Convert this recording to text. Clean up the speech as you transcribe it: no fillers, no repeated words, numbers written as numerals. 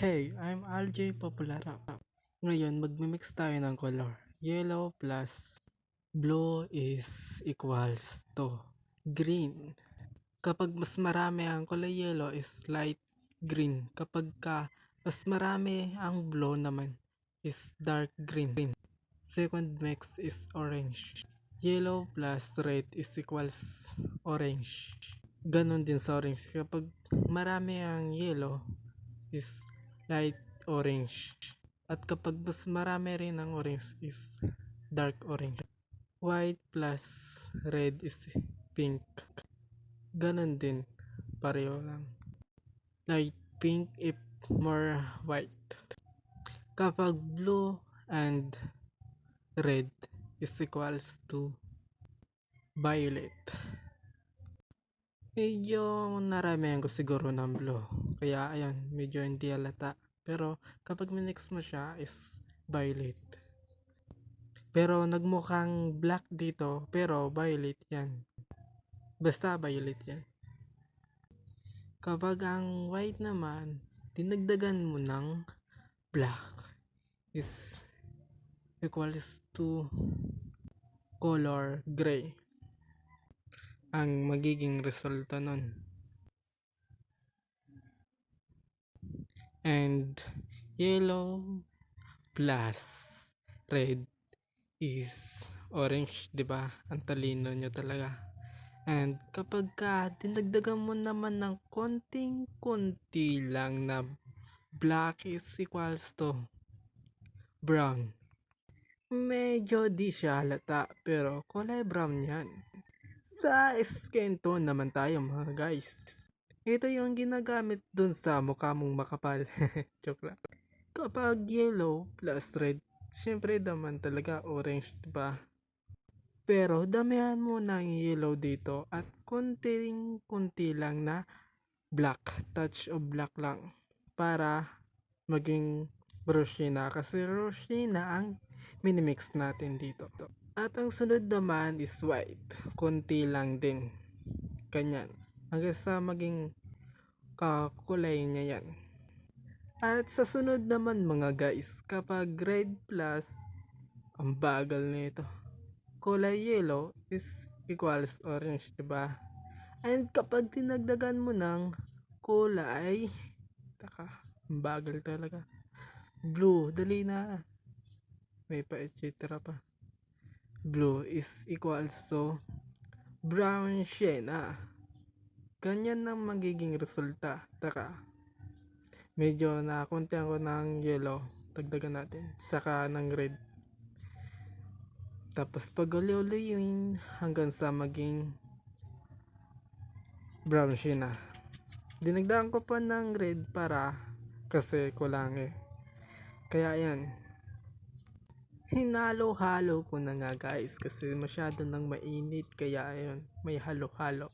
Hey, I'm RJ Populara. Ngayon, magmimix tayo ng color. Yellow plus blue is equals to green. Kapag mas marami ang kulay yellow is light green. Kapag mas marami ang blue naman is dark green. Second mix is orange. Yellow plus red is equals orange. Ganon din sa orange. Kapag marami ang yellow is light orange. At kapag mas marami rin ang orange is dark orange. White plus red is pink. Ganon din. Pareho lang. Light pink if more white. Kapag blue and red is equals to violet. Medyo naramihan ko siguro ng blue. Kaya ayun, medyo hindi halata. Pero kapag minix mo siya is violet. Pero nagmukhang black dito, pero violet yan. Basta violet yan. Kapag ang white naman, dinagdagan mo ng black is equals to color gray. Ang magiging resulta nun. And yellow plus red is orange, 'di ba? Ang talino nyo talaga. And kapag dinagdagan mo naman ng konting-konti lang na black is equals to brown. Medyo di siya halata pero kulay brown yan. Sa skin tone naman tayo mga guys. Ito yung ginagamit dun sa mukha mong makapal. Joke lang. Kapag yellow plus red, syempre naman talaga orange, diba? Pero damihan mo ng yellow dito at konting-kunti lang na black, touch of black lang para maging Roshina kasi Roshina ang minimix natin dito. At ang sunod naman is white, konti lang din, ganyan, hanggang sa maging kakulay niya yan. At sa sunod naman mga guys, kapag red plus, ang bagal nito, kulay yellow is equals orange, diba? And kapag tinagdagan mo ng kulay, ang bagal talaga, blue, dali na, may pa etc pa. Blue is equals to brown sienna. Ganyan ang magiging resulta. Medyo nakuntihan ko ng yellow, dagdagan natin, saka ng red. Tapos pag uli-uliin hanggang sa maging brown sienna. Dinagdagan ko pa ng red para kasi kulang eh. Kaya yan, hinalo-halo ko na nga guys kasi masyado nang mainit, kaya ayun, may halo-halo.